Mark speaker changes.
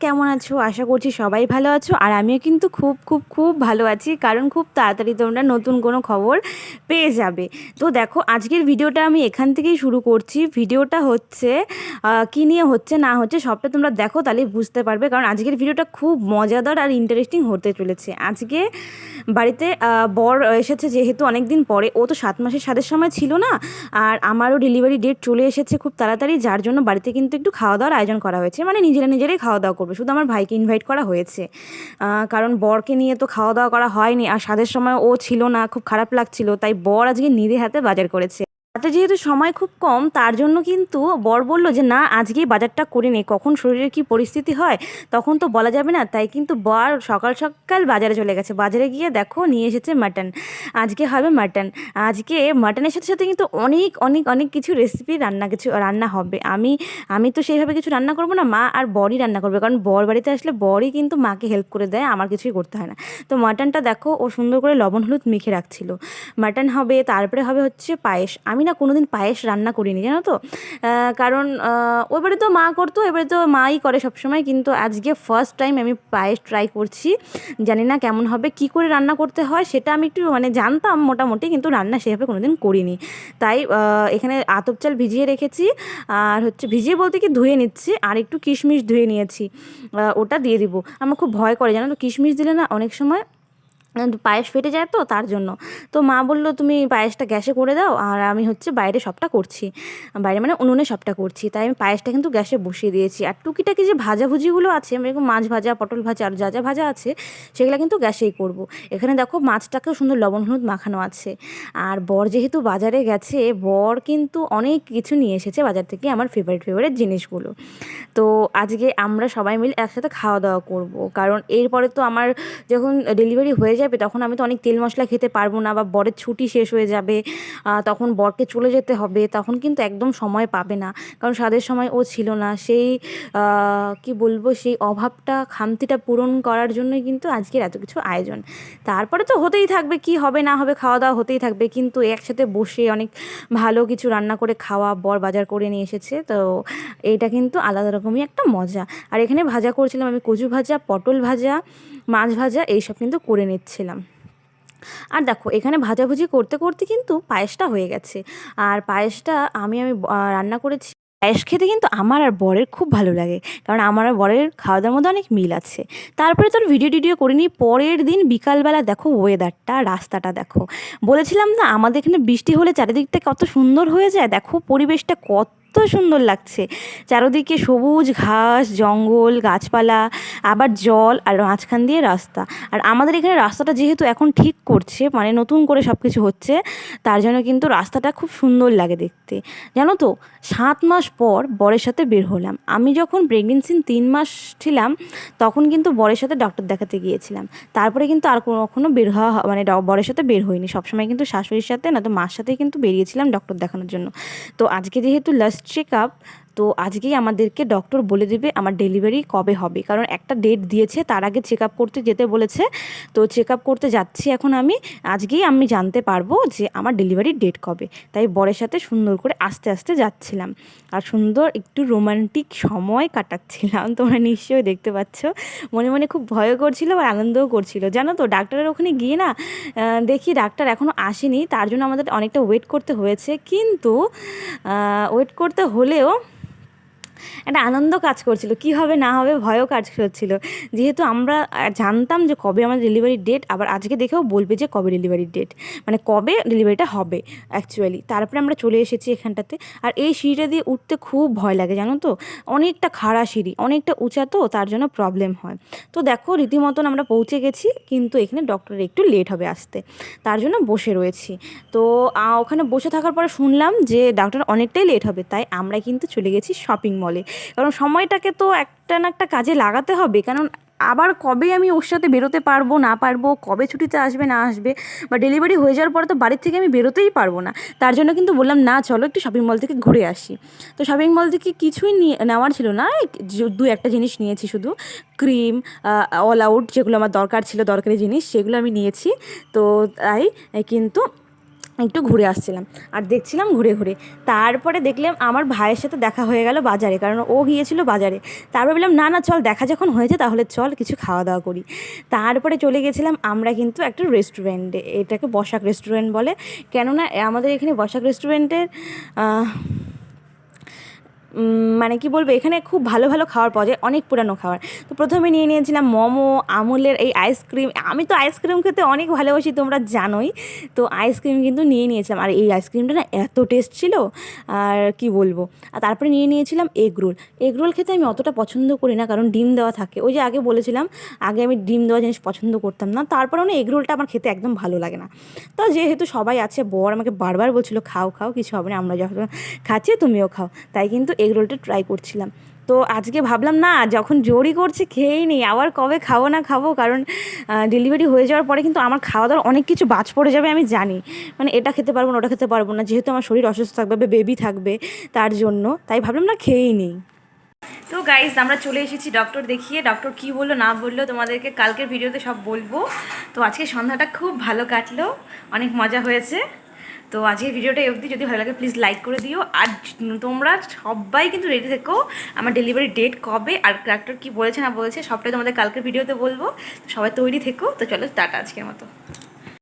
Speaker 1: কেমন আছো? আশা করছি সবাই ভালো আছো। আর আমিও কিন্তু খুব খুব খুব ভালো আছি, কারণ খুব তাড়াতাড়ি তোমরা নতুন কোনো খবর পেয়ে যাবে। তো দেখো, আজকের ভিডিওটা আমি এখান থেকেই শুরু করছি। ভিডিওটা হচ্ছে কী নিয়ে হচ্ছে না হচ্ছে সবটা তোমরা দেখো, তাহলেই বুঝতে পারবে। কারণ আজকের ভিডিওটা খুব মজাদার আর ইন্টারেস্টিং হতে চলেছে। আজকে বাড়িতে বর এসেছে, যেহেতু অনেক দিন পরে। ও তো 7 মাসের স্বাদের সময় ছিল না, আর আমারও ডেলিভারি ডেট চলে এসেছে খুব তাড়াতাড়ি, যার জন্য বাড়িতে কিন্তু একটু খাওয়া দাওয়ার আয়োজন করা হয়েছে। মানে নিজেরাই খাওয়া দাওয়া করবে, শুধু আমার ভাইকে ইনভাইট করা হয়েছে। কারণ বরকে নিয়ে তো খাওয়া দাওয়া করা হয়নি, আর স্বাদের সময় ও ছিল না, খুব খারাপ লাগছিল, তাই বর আজকে নিজে হাতে বাজার করেছে। হাতে যেহেতু সময় খুব কম, তার জন্য কিন্তু বর বলল যে না, আজকেই বাজারটা করে নে, কখন শরীরের কী পরিস্থিতি হয় তখন তো বলা যাবে না। তাই কিন্তু বর সকাল সকাল বাজারে চলে গেছে। বাজারে গিয়ে দেখো নিয়ে এসেছে মাটন। আজকে হবে মাটন। আজকে মাটনের সাথে সাথে কিন্তু অনেক অনেক অনেক কিছু রেসিপি রান্না হবে। আমি তো সেইভাবে কিছু রান্না করবো না, মা আর বরই রান্না করবে। কারণ বর বাড়িতে আসলে বরই কিন্তু মাকে হেল্প করে দেয়, আমার কিছুই করতে হয় না। তো মাটনটা দেখো ও সুন্দর করে লবণ হলুদ মেখে রাখছিল। মাটন হবে, তারপরে হবে হচ্ছে পায়েস। আমি না কোনোদিন পায়েস রান্না করিনি, জানো তো। কারণ ওই বাড়ি তো মা করতো, এবারে তো মাই করে সবসময়, কিন্তু আজকে ফার্স্ট টাইম আমি পায়েস ট্রাই করছি। জানি না কেমন হবে, কি করে রান্না করতে হয় সেটা আমি একটু মানে জানতাম মোটামুটি, কিন্তু রান্না সেভাবে কোনোদিন করিনি। তাই এখানে আতপ চাল ভিজিয়ে রেখেছি, আর হচ্ছে ভিজিয়ে বলতে কি ধুয়ে নিচ্ছি, আর একটু কিশমিশ ধুয়ে নিয়েছি, ওটা দিয়ে দিব। আমার খুব ভয় করে, জানো তো, কিশমিশ দিলে না অনেক সময় পায়েস ফেটে যায়, তো তার জন্য। তো মা বললো তুমি পায়েসটা গ্যাসে করে দাও, আর আমি হচ্ছে বাইরে সবটা করছি, বাইরে মানে উনুনে সবটা করছি। তাই আমি পায়েসটা কিন্তু গ্যাসে বসিয়ে দিয়েছি। আর টুকিটাকি যে ভাজাভুজিগুলো আছে, এরকম মাছ ভাজা, পটল ভাজা আর যা যা ভাজা আছে সেগুলো কিন্তু গ্যাসেই করব। এখানে দেখো মাছটাকেও সুন্দর লবণ হলুদ মাখানো আছে। আর বর যেহেতু বাজারে গেছে, বর কিন্তু অনেক কিছু নিয়ে এসেছে বাজার থেকে, আমার ফেভারিট জিনিসগুলো। তো আজকে আমরা সবাই মিলে একসাথে খাওয়া দাওয়া করব। কারণ এরপরে তো আমার যখন ডেলিভারি হয়ে যাবে, তখন আমি তো অনেক তেল মশলা খেতে পারবো না, বা বরের ছুটি শেষ হয়ে যাবে, তখন বরকে চলে যেতে হবে, তখন কিন্তু একদম সময় পাবে না। কারণ স্বাদের সময় ও ছিল না, সেই কি বলবো, সেই অভাবটা খামতিটা পূরণ করার জন্যই কিন্তু আজকের এত কিছু আয়োজন। তারপরে তো হতেই থাকবে, কি হবে না হবে, খাওয়া দাওয়া হতেই থাকবে, কিন্তু একসাথে বসে অনেক ভালো কিছু রান্না করে খাওয়া, বর বাজার করে নিয়ে এসেছে, তো এইটা কিন্তু আলাদা রকমই একটা মজা। আর এখানে ভাজা করছিলাম আমি, কচু ভাজা, পটল ভাজা, মাছ ভাজা, এইসব কিন্তু করে নিচ্ছিলাম। আর দেখো এখানে ভাজাভুজি করতে করতে কিন্তু পায়েসটা হয়ে গেছে। আর পায়েসটা আমি রান্না করেছি। পায়েস খেতে কিন্তু আমার আর বরের খুব ভালো লাগে, কারণ আমার আর বরের খাওয়া দাওয়ার মধ্যে অনেক মিল আছে। তারপরে তোর ভিডিও টিডিও করিনি। পরের দিন বিকালবেলা দেখো ওয়েদারটা, রাস্তাটা দেখো। বলেছিলাম না আমাদের এখানে বৃষ্টি হলে চারিদিকটা কত সুন্দর হয়ে যায়, দেখো পরিবেশটা কত সুন্দর লাগছে। চারদিকে সবুজ ঘাস, জঙ্গল, গাছপালা, আবার জল, আর মাঝখান দিয়ে রাস্তা। আর আমাদের এখানে রাস্তাটা যেহেতু এখন ঠিক করছে, মানে নতুন করে সব কিছু হচ্ছে, তার জন্য কিন্তু রাস্তাটা খুব সুন্দর লাগে দেখতে। জানো তো, 7 মাস পর বরের সাথে বের হলাম। আমি যখন প্রেগনেন্সির 3 মাস ছিলাম, তখন কিন্তু বরের সাথে ডক্টর দেখাতে গিয়েছিলাম। তারপরে কিন্তু আর কখনো বের হওয়া মানে বরের সাথে বের হইনি, সবসময় কিন্তু শাশুড়ির সাথে না তো মার সাথেই কিন্তু বেরিয়েছিলাম ডক্টর দেখানোর জন্য। তো আজকে যেহেতু লাস্ট চেক আপ, তো আজকেই আমাদেরকে ডক্টর বলে দেবে আমার ডেলিভারি কবে হবে। কারণ একটা ডেট দিয়েছে, তার আগে চেক আপ করতে যেতে বলেছে। তো চেক আপ করতে যাচ্ছি এখন আমি। আজকেই আমি জানতে পারবো যে আমার ডেলিভারির ডেট কবে। তাই বরের সাথে সুন্দর করে আস্তে আস্তে যাচ্ছিলাম, আর সুন্দর একটু রোমান্টিক সময় কাটাচ্ছিলাম। তোমরা নিশ্চয়ই দেখতে পাচ্ছ, মনে মনে খুব ভয়ও করছিল আর আনন্দও করছিল। জানো তো, ডাক্তারের ওখানে গিয়ে না দেখি ডাক্তার এখনও আসেনি, তার জন্য আমাদের অনেকটা ওয়েট করতে হয়েছে। কিন্তু ওয়েট করতে হলেও একটা আনন্দ কাজ করছিল, কি হবে না হবে ভয়ও কাজ করছিল। যেহেতু আমরা জানতাম যে কবে আমার ডেলিভারির ডেট, আবার আজকে দেখেও বলবে যে কবে ডেলিভারির ডেট, মানে কবে ডেলিভারিটা হবে অ্যাকচুয়ালি। তারপরে আমরা চলে এসেছি এখানটাতে। আর এই সিঁড়িটা দিয়ে উঠতে খুব ভয় লাগে, জানো তো, অনেকটা খাড়া সিঁড়ি, অনেকটা উঁচা, তো তার জন্য প্রবলেম হয়। তো দেখো রীতিমতন আমরা পৌঁছে গেছি, কিন্তু এখানে ডক্টরের একটু লেট হবে আসতে, তার জন্য বসে রয়েছি। তো ওখানে বসে থাকার পরে শুনলাম যে ডাক্তার অনেকটাই লেট হবে, তাই আমরা কিন্তু চলে গেছি শপিং মলে। কারণ সময়টাকে তো একটা না একটা কাজে লাগাতে হবে, কারণ আবার কবে আমি ওর সাথে বেরোতে পারবো না পারবো, কবে ছুটিতে আসবে না আসবে, বা ডেলিভারি হয়ে যাওয়ার পরে তো বাড়ির থেকে আমি বেরোতেই পারবো না। তার জন্য কিন্তু বললাম না চলো একটু শপিং মল থেকে ঘুরে আসি। তো শপিং মল থেকে কিছুই নেওয়ার ছিল না, দু একটা জিনিস নিয়েছি শুধু, ক্রিম, অল আউট, যেগুলো আমার দরকার ছিল, দরকারি জিনিস, সেগুলো আমি নিয়েছি। তো তাই কিন্তু একটু ঘুরে আসছিলাম আর দেখছিলাম ঘুরে ঘুরে। তারপরে দেখলাম আমার ভাইয়ের সাথে দেখা হয়ে গেল বাজারে, কারণ ও গিয়েছিল বাজারে। তারপর বললাম না না চল, দেখা যখন হয়েছে তাহলে চল কিছু খাওয়া দাওয়া করি। তারপরে চলে গেছিলাম আমরা কিন্তু একটা রেস্টুরেন্টে, এটাকে বসাক রেস্টুরেন্ট বলে। কেননা আমাদের এখানে বসাক রেস্টুরেন্টের মানে কি বলবো, এখানে খুব ভালো ভালো খাবার পাওয়া যায়, অনেক পুরানো খাবার। তো প্রথমে নিয়ে নিয়েছিলাম মোমো, আমুলের এই আইসক্রিম। আমি তো আইসক্রিম খেতে অনেক ভালোবাসি, তোমরা জানোই। তো আইসক্রিম কিন্তু নিয়ে নিয়েছিলাম, আর এই আইসক্রিমটা না এত টেস্ট ছিল আর কি বলবো। আর তারপরে নিয়ে নিয়েছিলাম এগ রোল। এগ রোল খেতে আমি অতটা পছন্দ করি না, কারণ ডিম দেওয়া থাকে। ওই যে আগে বলেছিলাম, আগে আমি ডিম দেওয়া জিনিস পছন্দ করতাম না, তারপরেও না এগ রোলটা আমার খেতে একদম ভালো লাগে না। তো যেহেতু সবাই আছে, বর আমাকে বারবার বলছিল খাও খাও, কিছু হবে না, আমরা যখন খাচ্ছি তুমিও খাও, তাই কিন্তু এগ রোলটা ট্রাই করছিলাম। তো আজকে ভাবলাম না, যখন জোরই করছে খেয়েই নিই, আবার কবে খাবো না খাবো, কারণ ডেলিভারি হয়ে যাওয়ার পরে কিন্তু আমার খাওয়া দাওয়ার অনেক কিছু বাজ পড়ে যাবে আমি জানি। মানে এটা খেতে পারবো না, ওটা খেতে পারবো না, যেহেতু আমার শরীর অসুস্থ থাকবে, বেবি থাকবে, তার জন্য তাই ভাবলাম না খেয়েই নিই। তো গাইস, আমরা চলে এসেছি ডক্টর দেখিয়ে। ডক্টর কী বললো না বললো তোমাদেরকে কালকের ভিডিওতে সব বলবো। তো আজকে সন্ধ্যাটা খুব ভালো কাটলো, অনেক মজা হয়েছে। তো আজকের ভিডিওটা অবধি, যদি ভালো লাগে প্লিজ লাইক করে দিও। আর তোমরা সবাই কিন্তু রেডি থেকো, আমার ডেলিভারি ডেট কবে আর ডাক্তার কী বলেছে না বলেছে সবটাই তোমাদের কালকের ভিডিওতে বলবো। তো সবাই তৈরি থেকো। তো চলো টাটা আজকের মতো।